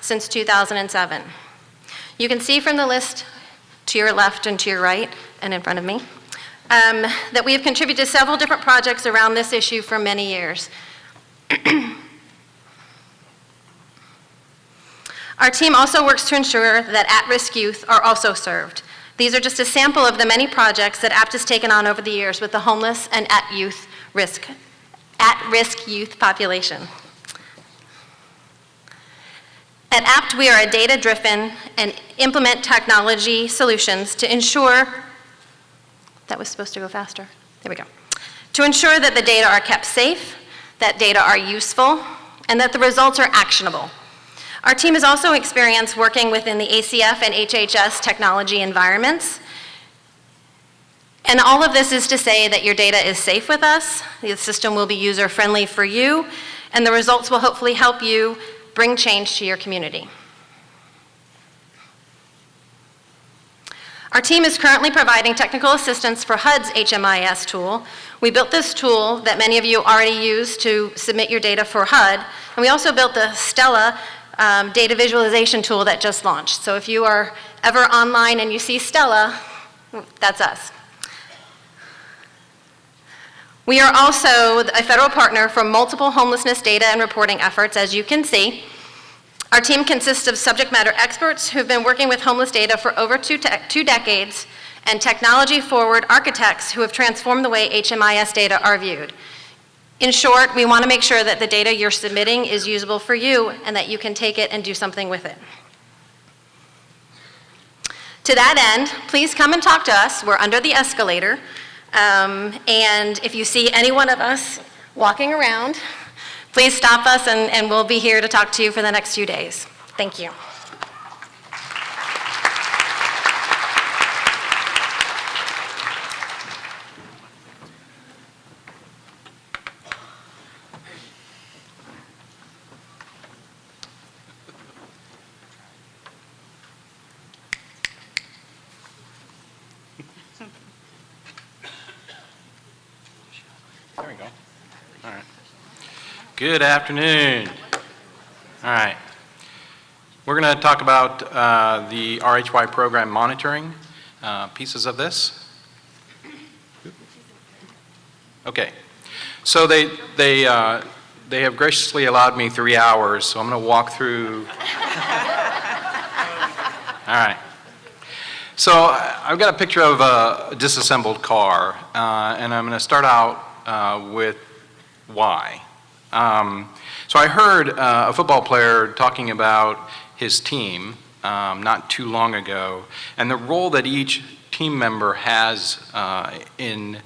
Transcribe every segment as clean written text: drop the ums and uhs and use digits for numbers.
since 2007. You can see from the list to your left and to your right and in front of me that we have contributed to several different projects around this issue for many years. Our team also works to ensure that at-risk youth are also served. These are just a sample of the many projects that APT has taken on over the years with the homeless and at-risk youth population. At APT, we are a data-driven and implement technology solutions to ensure, that was supposed to go faster, there we go, to ensure that the data are kept safe, that data are useful, and that the results are actionable. Our team has also experienced working within the ACF and HHS technology environments. And all of this is to say that your data is safe with us, the system will be user-friendly for you, and the results will hopefully help you bring change to your community. Our team is currently providing technical assistance for HUD's HMIS tool. We built this tool that many of you already use to submit your data for HUD, and we also built the Stella data visualization tool that just launched. So if you are ever online and you see Stella, that's us. We are also a federal partner for multiple homelessness data and reporting efforts, as you can see. Our team consists of subject matter experts who've been working with homeless data for over two decades, and technology-forward architects who have transformed the way HMIS data are viewed. In short, we want to make sure that the data you're submitting is usable for you and that you can take it and do something with it. To that end, please come and talk to us. We're under the escalator. And if you see any one of us walking around, please stop us and we'll be here to talk to you for the next few days. Thank you. There we go. All right. Good afternoon. All right. We're going to talk about the RHY program monitoring pieces of this. Okay. So they have graciously allowed me 3 hours, so I'm going to walk through. All right. So I've got a picture of a disassembled car, and I'm going to start out with why. So I heard a football player talking about his team not too long ago, and the role that each team member has in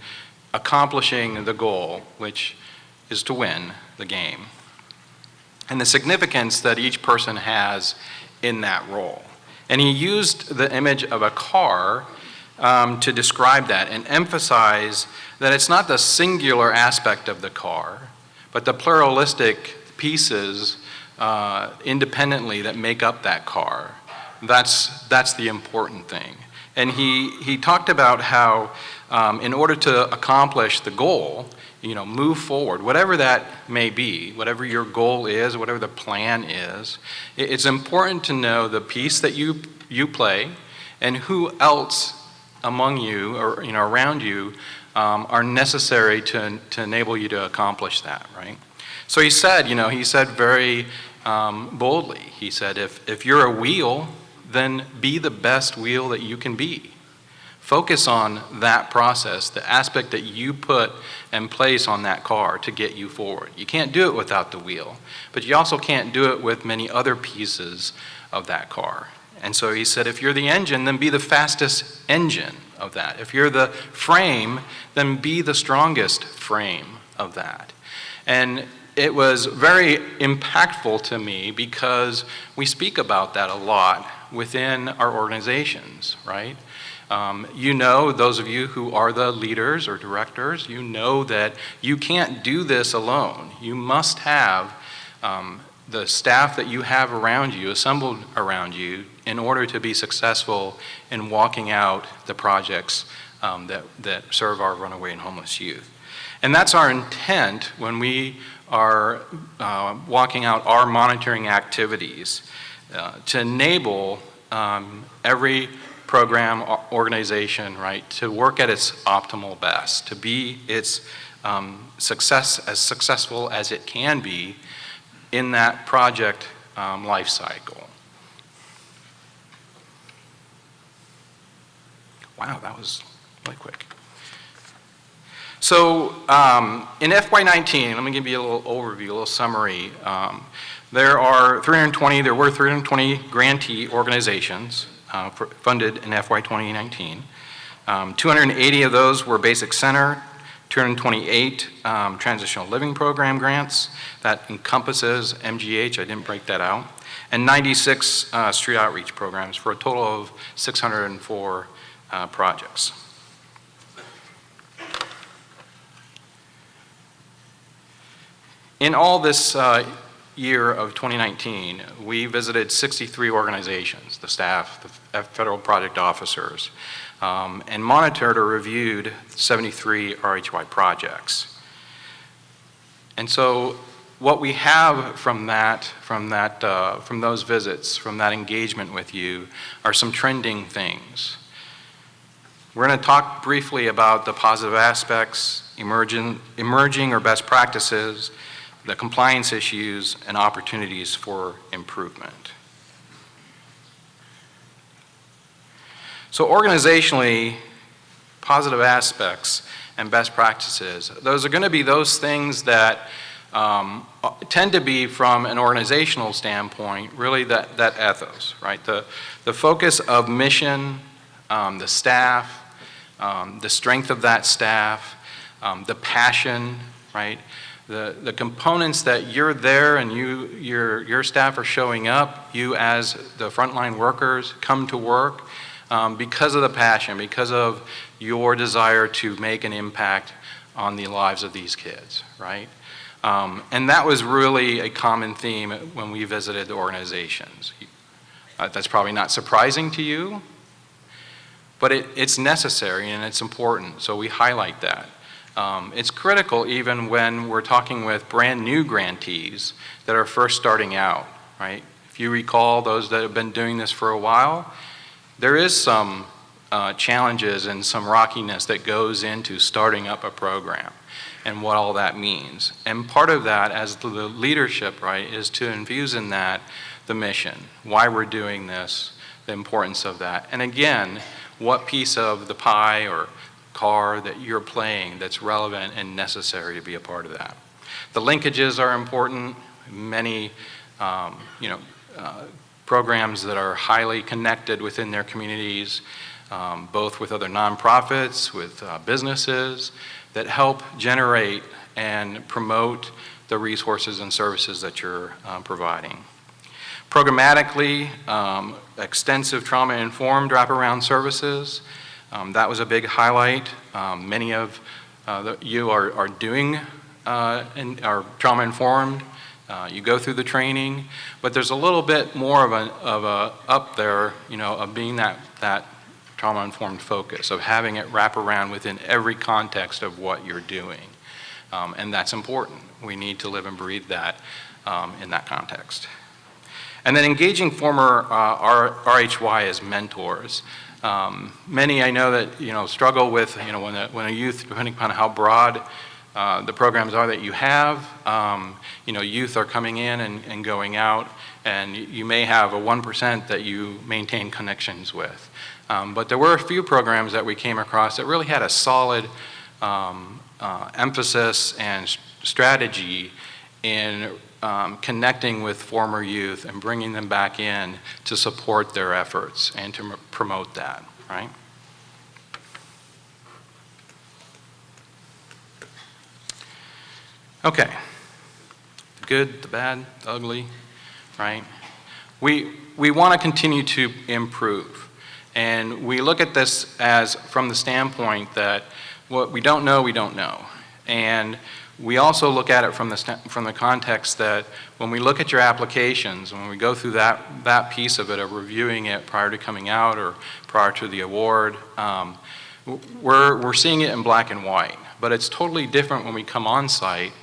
accomplishing the goal, which is to win the game, and the significance that each person has in that role. And he used the image of a car to describe that and emphasize that it's not the singular aspect of the car, but the pluralistic pieces independently that make up that car. That's the important thing. And he talked about how in order to accomplish the goal, move forward, whatever that may be, whatever your goal is, whatever the plan is, it's important to know the piece that you play and who else among you or around you are necessary to enable you to accomplish that, right? So he said very boldly, he said, if you're a wheel, then be the best wheel that you can be. Focus on that process, the aspect that you put and place on that car to get you forward. You can't do it without the wheel, but you also can't do it with many other pieces of that car. And so he said, if you're the engine, then be the fastest engine of that. If you're the frame, then be the strongest frame of that. And it was very impactful to me because we speak about that a lot within our organizations, right? Those of you who are the leaders or directors, you know that you can't do this alone. You must have the staff that you have around you, assembled around you, in order to be successful in walking out the projects that serve our runaway and homeless youth. And that's our intent when we are walking out our monitoring activities to enable every program organization, right, to work at its optimal best, to be its as successful as it can be in that project life cycle. Wow, that was really quick. So in FY19, let me give you a little overview, a little summary. There were 320 grantee organizations funded in FY 2019. 280 of those were Basic Center, 228 Transitional Living Program grants. That encompasses MGH, I didn't break that out, and 96 street outreach programs for a total of 604 projects. In all this year of 2019, we visited 63 organizations, the staff, the federal project officers, and monitored or reviewed 73 RHY projects. And so what we have from those visits, from that engagement with you, are some trending things. We're going to talk briefly about the positive aspects, emerging or best practices, the compliance issues, and opportunities for improvement. So organizationally, positive aspects and best practices, those are going to be those things that tend to be, from an organizational standpoint, really that ethos, right? The focus of mission, the staff, the strength of that staff, the passion, right? The components that you're there and your staff are showing up, you as the frontline workers come to work because of the passion, because of your desire to make an impact on the lives of these kids, right? And that was really a common theme when we visited the organizations. That's probably not surprising to you, but it's necessary and it's important, so we highlight that. It's critical even when we're talking with brand new grantees that are first starting out, right? If you recall, those that have been doing this for a while, there is some challenges and some rockiness that goes into starting up a program and what all that means. And part of that, as the leadership, right, is to infuse in that the mission, why we're doing this, the importance of that. And again, what piece of the pie or car that you're playing that's relevant and necessary to be a part of that. The linkages are important. Many programs that are highly connected within their communities, both with other nonprofits, with businesses, that help generate and promote the resources and services that you're providing. Programmatically, extensive trauma-informed wraparound services. That was a big highlight. Many of you are doing and are trauma-informed. You go through the training, but there's a little bit more of a up there, of being that trauma-informed focus, of having it wrap around within every context of what you're doing. And that's important. We need to live and breathe that in that context. And then engaging former RHY as mentors. Many I know that struggle with when a youth, depending upon how broad the programs are that you have, youth are coming in and going out, and you may have a 1% that you maintain connections with. But there were a few programs that we came across that really had a solid emphasis and strategy in connecting with former youth and bringing them back in to support their efforts and to promote that, right? Okay, the good, the bad, the ugly, right? We want to continue to improve, and we look at this as from the standpoint that what we don't know, we don't know. And we also look at it from the context that when we look at your applications, when we go through that piece of it, of reviewing it prior to coming out or prior to the award, we're seeing it in black and white. But it's totally different when we come on site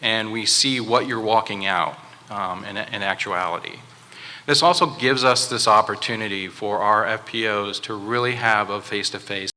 and we see what you're walking out in actuality. This also gives us this opportunity for our FPOs to really have a face-to-face